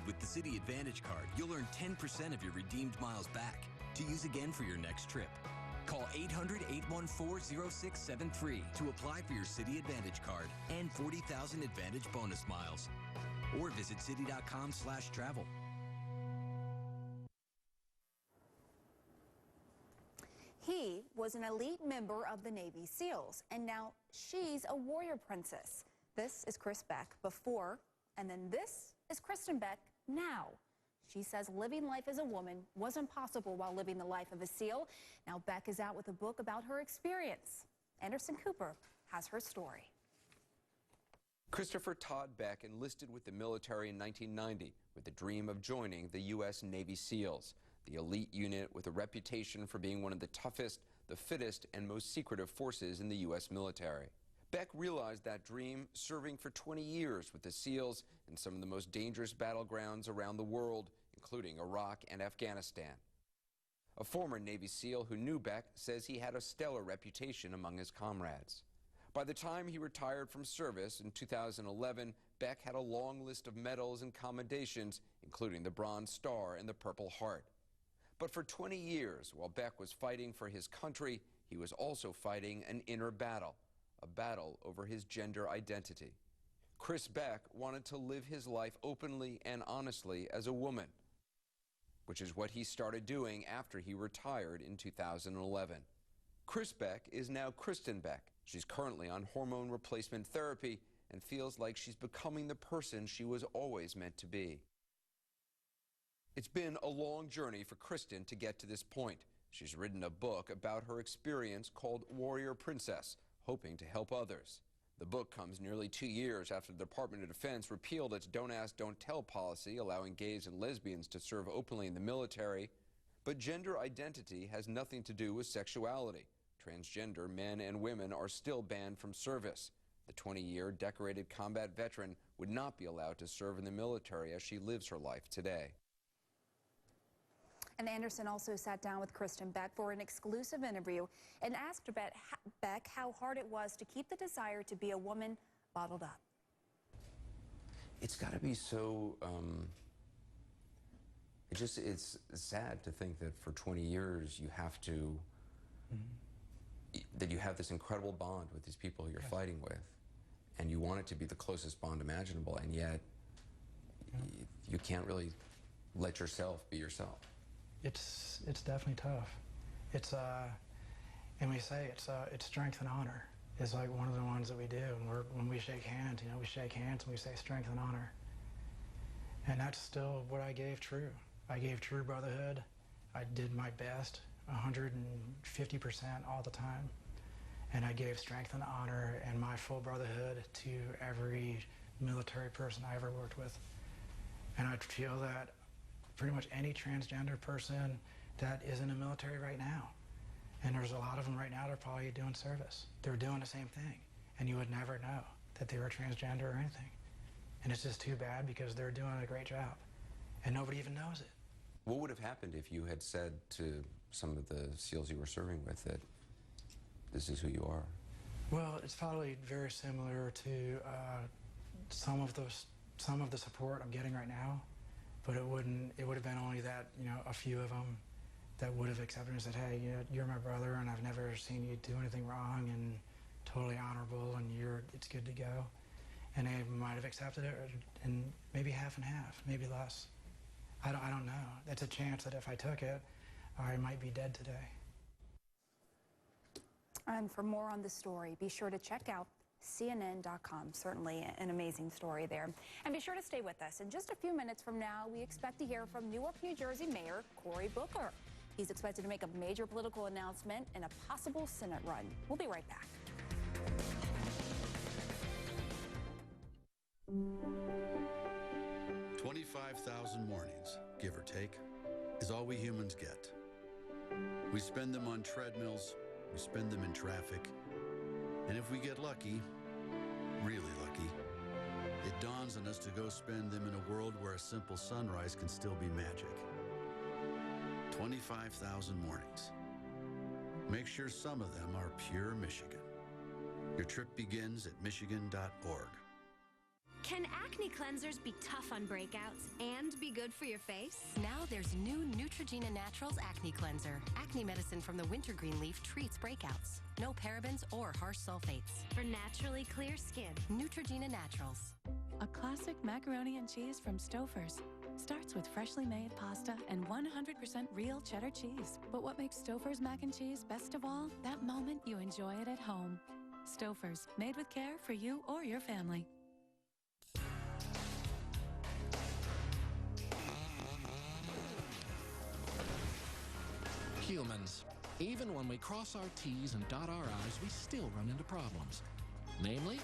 with the City Advantage card, you'll earn 10% of your redeemed miles back to use again for your next trip. Call 800-814-0673 to apply for your City Advantage card and 40,000 Advantage bonus miles. Or visit city.com/travel. He was an elite member of the Navy SEALs, and now she's a warrior princess. This is Chris Beck before, and then this is Kristen Beck now. She says living life as a woman wasn't possible while living the life of a SEAL. Now Beck is out with a book about her experience. Anderson Cooper has her story. Christopher Todd Beck enlisted with the military in 1990 with the dream of joining the U.S. Navy SEALs, the elite unit with a reputation for being one of the toughest, the fittest, and most secretive forces in the U.S. military. Beck realized that dream serving for 20 years with the SEALs in some of the most dangerous battlegrounds around the world, including Iraq and Afghanistan. A former Navy SEAL who knew Beck says he had a stellar reputation among his comrades. By the time he retired from service in 2011, Beck had a long list of medals and commendations, including the Bronze Star and the Purple Heart. But for 20 years, while Beck was fighting for his country, he was also fighting an inner battle, a battle over his gender identity. Chris Beck wanted to live his life openly and honestly as a woman, which is what he started doing after he retired in 2011. Chris Beck is now Kristen Beck. She's currently on hormone replacement therapy and feels like she's becoming the person she was always meant to be. It's been a long journey for Kristen to get to this point. She's written a book about her experience called Warrior Princess, hoping to help others. The book comes nearly 2 years after the Department of Defense repealed its Don't Ask, Don't Tell policy, allowing gays and lesbians to serve openly in the military. But gender identity has nothing to do with sexuality. Transgender men and women are still banned from service. The 20-year decorated combat veteran would not be allowed to serve in the military as she lives her life today. And Anderson also sat down with Kristen Beck for an exclusive interview and asked Beck how hard it was to keep the desire to be a woman bottled up. It's got to be so, it's sad to think that for 20 years you have to, that you have this incredible bond with these people you're fighting with, and you want it to be the closest bond imaginable, and yet you can't really let yourself be yourself. It's definitely tough. It's and we say it's strength and honor is like one of the ones that we do. And when we shake hands, you know, we shake hands and we say strength and honor. And that's still what I gave true. I gave true brotherhood. I did my best, 150% all the time. And I gave strength and honor and my full brotherhood to every military person I ever worked with. And I feel that pretty much any transgender person that is in the military right now, and there's a lot of them right now that are probably doing service. They're doing the same thing, and you would never know that they were transgender or anything. And it's just too bad because they're doing a great job, and nobody even knows it. What would have happened if you had said to some of the SEALs you were serving with that this is who you are? Well, it's probably very similar to some of the support I'm getting right now. But it would have been only that, you know, a few of them that would have accepted and said, hey, you know, you're my brother and I've never seen you do anything wrong and totally honorable and it's good to go. And they might have accepted it, and maybe half and half, maybe less. I don't know. That's a chance that if I took it, I might be dead today. And for more on the story, be sure to check out CNN.com. Certainly an amazing story there. And be sure to stay with us. In just a few minutes from now, we expect to hear from Newark, New Jersey Mayor Cory Booker. He's expected to make a major political announcement in a possible Senate run. We'll be right back. $25,000 mornings, give or take, is all we humans get. We spend them on treadmills, we spend them in traffic, and if we get lucky, really lucky, it dawns on us to go spend them in a world where a simple sunrise can still be magic. 25,000 mornings. Make sure some of them are pure Michigan. Your trip begins at michigan.org. Can acne cleansers be tough on breakouts and be good for your face? Now there's new Neutrogena Naturals Acne Cleanser. Acne medicine from the wintergreen leaf treats breakouts. No parabens or harsh sulfates. For naturally clear skin. Neutrogena Naturals. A classic macaroni and cheese from Stouffer's starts with freshly made pasta and 100% real cheddar cheese. But what makes Stouffer's mac and cheese best of all? That moment you enjoy it at home. Stouffer's, made with care for you or your family. Humans. Even when we cross our T's and dot our I's, we still run into problems. Namely,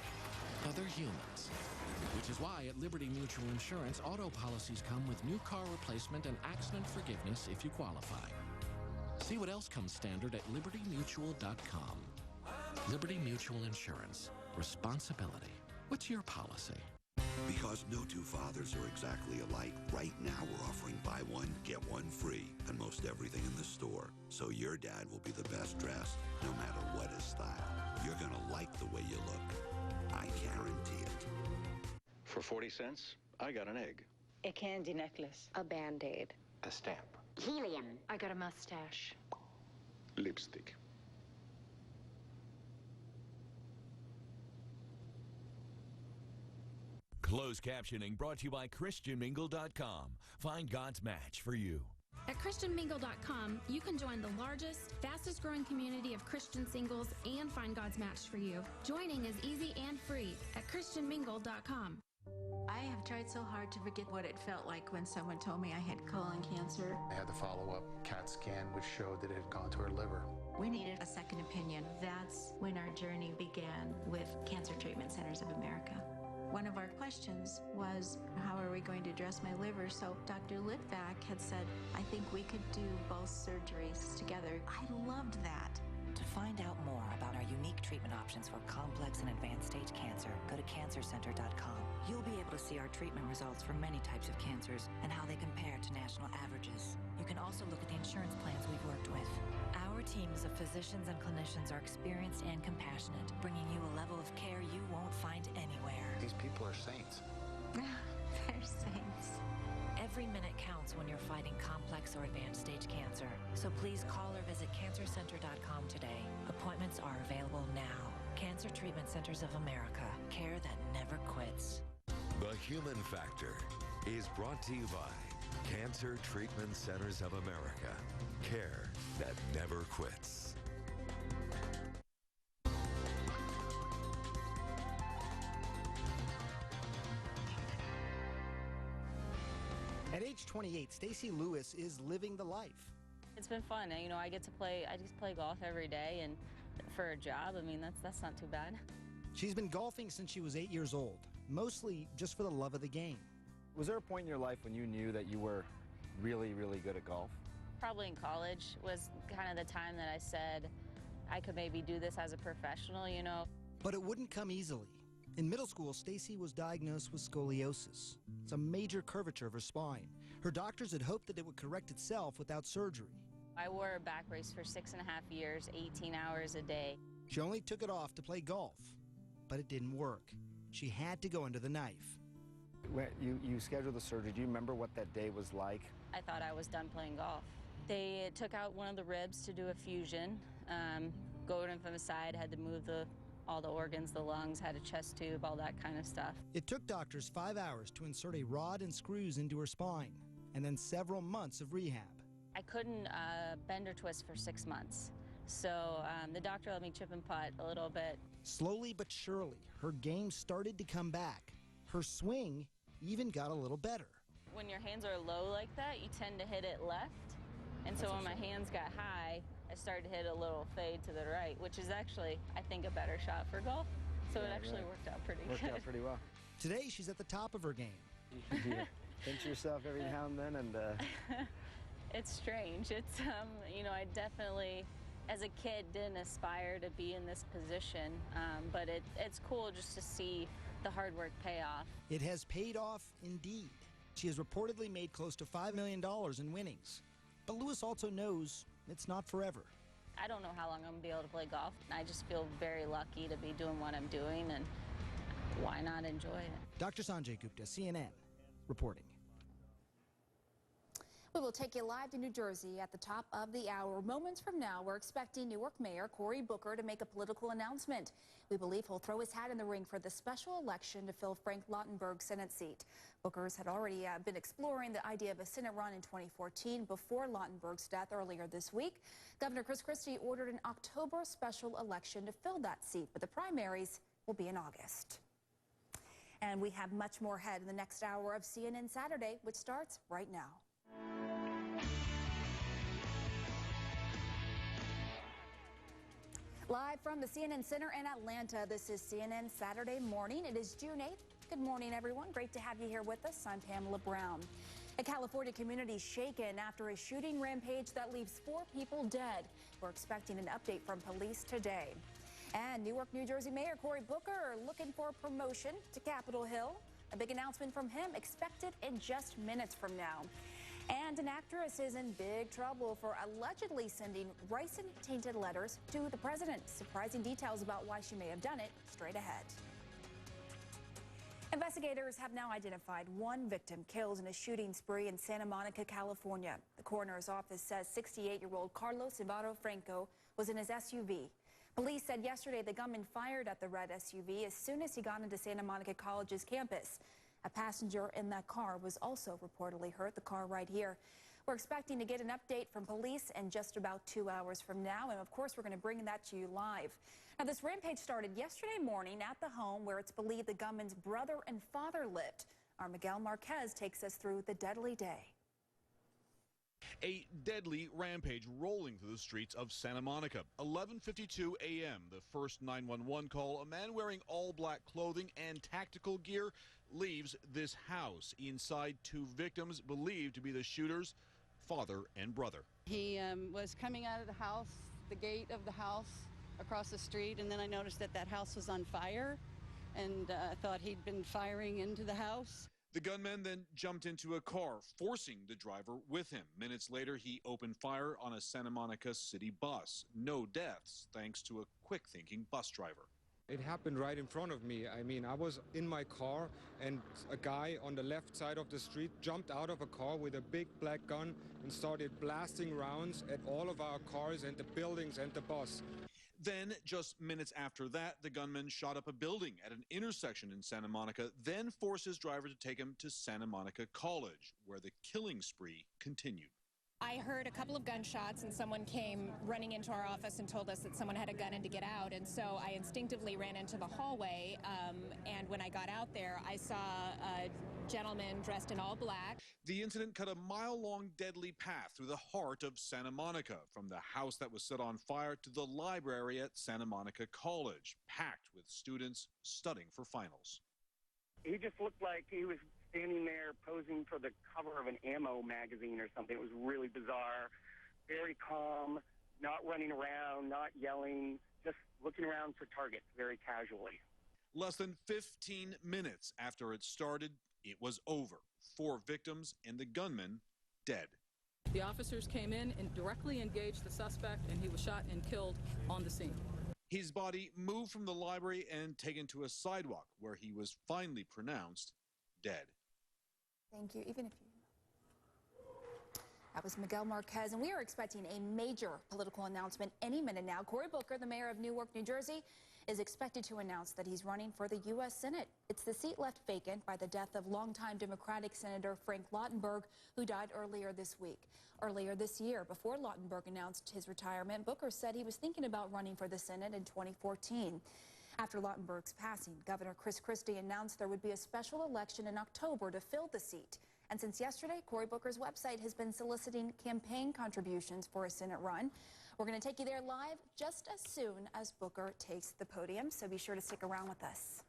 other humans. Which is why at Liberty Mutual Insurance, auto policies come with new car replacement and accident forgiveness if you qualify. See what else comes standard at libertymutual.com. Liberty Mutual Insurance. Responsibility. What's your policy? Because no two fathers are exactly alike, right now we're offering buy one, get one free on most everything in the store. So your dad will be the best dressed, no matter what his style. You're going to like the way you look. I guarantee it. For 40 cents, I got an egg. A candy necklace. A Band-Aid. A stamp. Helium. I got a mustache. Lipstick. Closed captioning brought to you by ChristianMingle.com. Find God's match for you. At ChristianMingle.com, you can join the largest, fastest growing community of Christian singles and find God's match for you. Joining is easy and free at ChristianMingle.com. I have tried so hard to forget what it felt like when someone told me I had colon cancer. I had the follow-up CAT scan, which showed that it had gone to her liver. We needed a second opinion. That's when our journey began with Cancer Treatment Centers of America. One of our questions was, how are we going to address my liver? So Dr. Litvak had said, I think we could do both surgeries together. I loved that. To find out more about our unique treatment options for complex and advanced stage cancer, go to cancercenter.com. You'll be able to see our treatment results for many types of cancers and how they compare to national averages. You can also look at the insurance plans we've worked with. Our teams of physicians and clinicians are experienced and compassionate, bringing you a level of care you won't find anywhere. These people are saints. They're saints. Every minute counts when you're fighting complex or advanced stage cancer. So please call or visit cancercenter.com today. Appointments are available now. Cancer Treatment Centers of America. Care that never quits. The Human Factor is brought to you by Cancer Treatment Centers of America. Care that never quits. At age 28, Stacy Lewis is living the life. It's been fun. You know, I just play golf every day, and for a job, I mean, that's not too bad. She's been golfing since she was 8 years old, mostly just for the love of the game. Was there a point in your life when you knew that you were really, really good at golf? Probably in college was kind of the time that I said I could maybe do this as a professional, you know. But it wouldn't come easily. In middle school, Stacy was diagnosed with scoliosis. It's a major curvature of her spine. Her doctors had hoped that it would correct itself without surgery. I wore a back brace for 6.5 years, 18 hours a day. She only took it off to play golf, but it didn't work. She had to go under the knife. When you scheduled the surgery, do you remember what that day was like? I thought I was done playing golf. They took out one of the ribs to do a fusion. Going from the side, had to move all the organs, the lungs, had a chest tube, all that kind of stuff. It took doctors 5 hours to insert a rod and screws into her spine, and then several months of rehab. I couldn't bend or twist for 6 months. So the doctor let me chip and putt a little bit. Slowly but surely, her game started to come back. Her swing even got a little better. When your hands are low like that, you tend to hit it left. And so when my hands got high, I started to hit a little fade to the right, which is actually, I think, a better shot for golf. So it actually worked out pretty good. Worked out pretty well. Today, she's at the top of her game. You pinch yourself every now and then, and it's strange. It's you know, I definitely, as a kid, didn't aspire to be in this position, but it's cool just to see the hard work pay off. It has paid off indeed. She has reportedly made close to $5 million in winnings. But Lewis also knows it's not forever. I don't know how long I'm going to be able to play golf. I just feel very lucky to be doing what I'm doing, and why not enjoy it? Dr. Sanjay Gupta, CNN, reporting. We will take you live to New Jersey at the top of the hour. Moments from now, we're expecting Newark Mayor Cory Booker to make a political announcement. We believe he'll throw his hat in the ring for the special election to fill Frank Lautenberg's Senate seat. Booker's had already been exploring the idea of a Senate run in 2014 before Lautenberg's death earlier this week. Governor Chris Christie ordered an October special election to fill that seat, but the primaries will be in August. And we have much more ahead in the next hour of CNN Saturday, which starts right now. Live from the CNN Center in Atlanta, this is CNN Saturday Morning. It is June 8th. Good morning, everyone. Great to have you here with us. I'm Pamela Brown. A California community shaken after a shooting rampage that leaves 4 people dead. We're expecting an update from police today. And Newark, New Jersey Mayor Cory Booker looking for promotion to Capitol Hill. A big announcement from him expected in just minutes from now. And an actress is in big trouble for allegedly sending ricin-tainted letters to the president. Surprising details about why she may have done it straight ahead. Investigators have now identified 1 victim killed in a shooting spree in Santa Monica, California. The coroner's office says 68-year-old Carlos Ibarro Franco was in his SUV. Police said yesterday the gunman fired at the red SUV as soon as he got into Santa Monica College's campus. A passenger in that car was also reportedly hurt, the car right here. We're expecting to get an update from police in just about 2 hours from now, and of course we're going to bring that to you live. Now, this rampage started yesterday morning at the home where it's believed the gunman's brother and father lived. Our Miguel Marquez takes us through the deadly day. A deadly rampage rolling through the streets of Santa Monica. 11:52 a.m., the first 911 call. A man wearing all black clothing and tactical gear leaves this house. Inside, 2 victims believed to be the shooter's father and brother. He was coming out of the house, the gate of the house across the street, and then I noticed that that house was on fire, and I thought he'd been firing into the house. The gunman then jumped into a car, forcing the driver with him. Minutes later, he opened fire on a Santa Monica city bus. No deaths, thanks to a quick-thinking bus driver. It happened right in front of me. I mean, I was in my car, and a guy on the left side of the street jumped out of a car with a big black gun and started blasting rounds at all of our cars and the buildings and the bus. Then, just minutes after that, the gunman shot up a building at an intersection in Santa Monica, then forced his driver to take him to Santa Monica College, where the killing spree continued. I heard a couple of gunshots and someone came running into our office and told us that someone had a gun and to get out, and so I instinctively ran into the hallway, and when I got out there I saw a gentleman dressed in all black. The incident cut a mile-long deadly path through the heart of Santa Monica, from the house that was set on fire to the library at Santa Monica College, packed with students studying for finals. He just looked like he was standing there posing for the cover of an ammo magazine or something. It was really bizarre, very calm, not running around, not yelling, just looking around for targets very casually. Less than 15 minutes after it started, it was over. 4 victims and the gunman dead. The officers came in and directly engaged the suspect, and he was shot and killed on the scene. His body moved from the library and taken to a sidewalk where he was finally pronounced dead. Thank you. That was Miguel Marquez, and we are expecting a major political announcement any minute now. Cory Booker, the mayor of Newark, New Jersey, is expected to announce that he's running for the U.S. Senate. It's the seat left vacant by the death of longtime Democratic Senator Frank Lautenberg, who died earlier this week. Earlier this year, before Lautenberg announced his retirement, Booker said he was thinking about running for the Senate in 2014. After Lautenberg's passing, Governor Chris Christie announced there would be a special election in October to fill the seat. And since yesterday, Cory Booker's website has been soliciting campaign contributions for a Senate run. We're going to take you there live just as soon as Booker takes the podium, so be sure to stick around with us.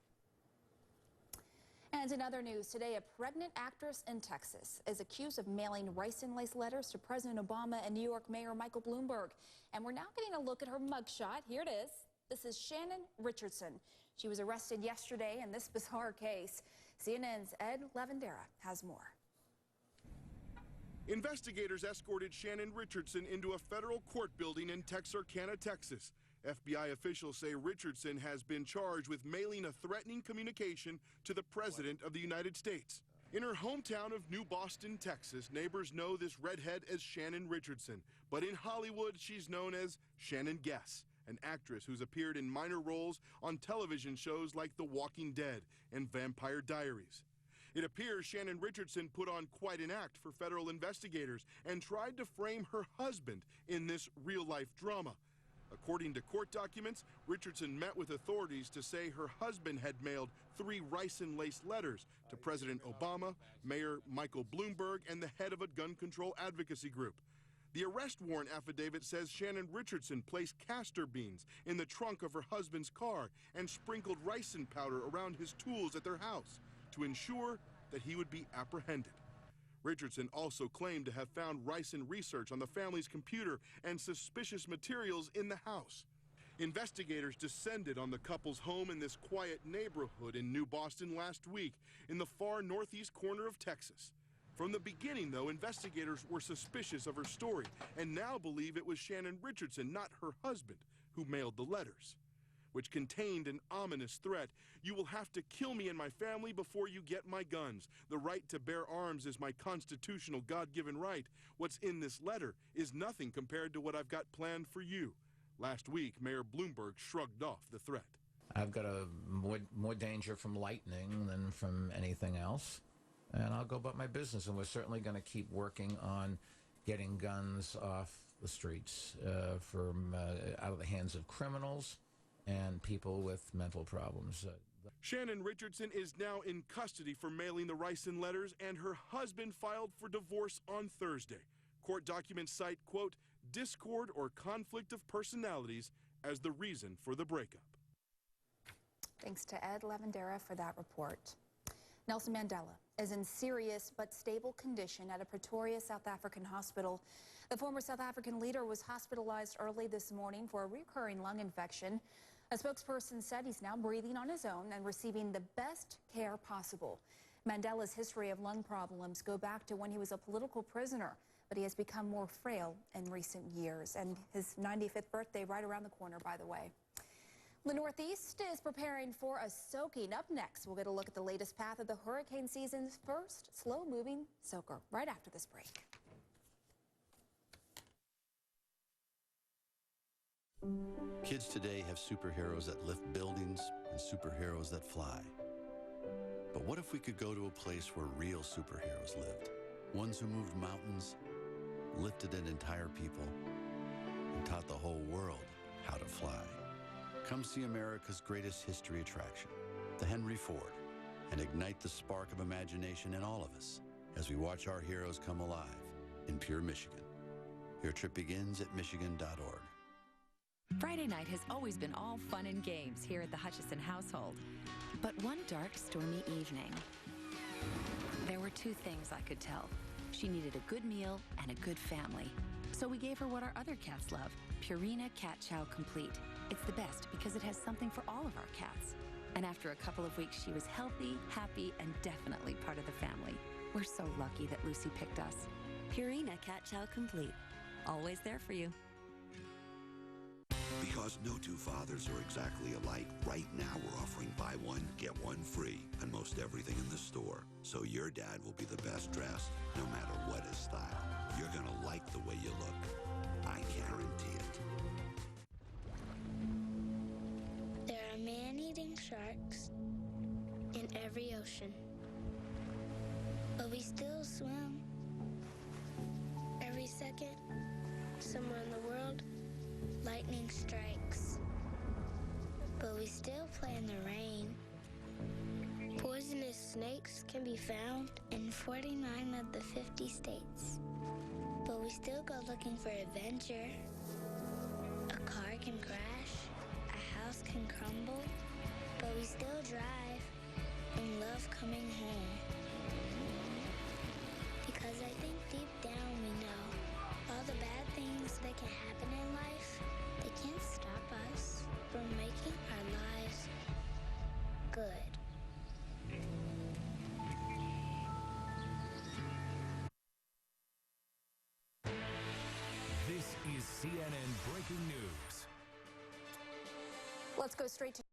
And in other news, today a pregnant actress in Texas is accused of mailing ricin-laced letters to President Obama and New York Mayor Michael Bloomberg. And we're now getting a look at her mugshot. Here it is. This is Shannon Richardson. She was arrested yesterday in this bizarre case. CNN's Ed Lavandera has more. Investigators escorted Shannon Richardson into a federal court building in Texarkana, Texas, FBI officials say Richardson has been charged with mailing a threatening communication to the President of the United States. In her hometown of New Boston, Texas, neighbors know this redhead as Shannon Richardson, but in Hollywood, she's known as Shannon Guess, an actress who's appeared in minor roles on television shows like The Walking Dead and Vampire Diaries. It appears Shannon Richardson put on quite an act for federal investigators and tried to frame her husband in this real-life drama. According to court documents, Richardson met with authorities to say her husband had mailed 3 ricin-laced letters to President Obama, Mayor Michael Bloomberg, and the head of a gun control advocacy group. The arrest warrant affidavit says Shannon Richardson placed castor beans in the trunk of her husband's car and sprinkled ricin powder around his tools at their house to ensure that he would be apprehended. Richardson also claimed to have found ricin research on the family's computer and suspicious materials in the house. Investigators descended on the couple's home in this quiet neighborhood in New Boston last week in the far northeast corner of Texas. From the beginning, though, investigators were suspicious of her story and now believe it was Shannon Richardson, not her husband, who mailed the letters, which contained an ominous threat. "You will have to kill me and my family before you get my guns. The right to bear arms is my constitutional God-given right. What's in this letter is nothing compared to what I've got planned for you." Last week, Mayor Bloomberg shrugged off the threat. I've got more danger from lightning than from anything else, and I'll go about my business. And we're certainly going to keep working on getting guns off the streets out of the hands of criminals and people with mental problems. Shannon Richardson is now in custody for mailing the ricin letters, and her husband filed for divorce on Thursday. Court documents cite, quote, discord or conflict of personalities as the reason for the breakup. Thanks to Ed Lavandera for that report. Nelson Mandela is in serious but stable condition at a Pretoria, South African hospital. The former South African leader was hospitalized early this morning for a recurring lung infection. A spokesperson said he's now breathing on his own and receiving the best care possible. Mandela's history of lung problems go back to when he was a political prisoner, but he has become more frail in recent years, and his 95th birthday right around the corner, by the way. The Northeast is preparing for a soaking. Up next, we'll get a look at the latest path of the hurricane season's first slow-moving soaker right after this break. Kids today have superheroes that lift buildings and superheroes that fly. But what if we could go to a place where real superheroes lived? Ones who moved mountains, lifted an entire people, and taught the whole world how to fly. Come see America's greatest history attraction, the Henry Ford, and ignite the spark of imagination in all of us as we watch our heroes come alive in pure Michigan. Your trip begins at michigan.org. Friday night has always been all fun and games here at the Hutchison household. But one dark, stormy evening, there were 2 things I could tell. She needed a good meal and a good family. So we gave her what our other cats love, Purina Cat Chow Complete. It's the best because it has something for all of our cats. And after a couple of weeks, she was healthy, happy, and definitely part of the family. We're so lucky that Lucy picked us. Purina Cat Chow Complete. Always there for you. Because no 2 fathers are exactly alike, right now we're offering buy one, get one free on most everything in the store. So your dad will be the best dressed, no matter what his style. You're gonna like the way you look. I guarantee it. There are man-eating sharks in every ocean. But we still swim. Every second, somewhere in the world, lightning strikes. But we still play in the rain. Poisonous snakes can be found in 49 of the 50 states. But we still go looking for adventure. A car can crash, a house can crumble, but we still drive and love coming home. Because I think deep down we know all the bad things that can happen in life, they can't stop us from making our lives good. This is CNN Breaking News. Let's go straight to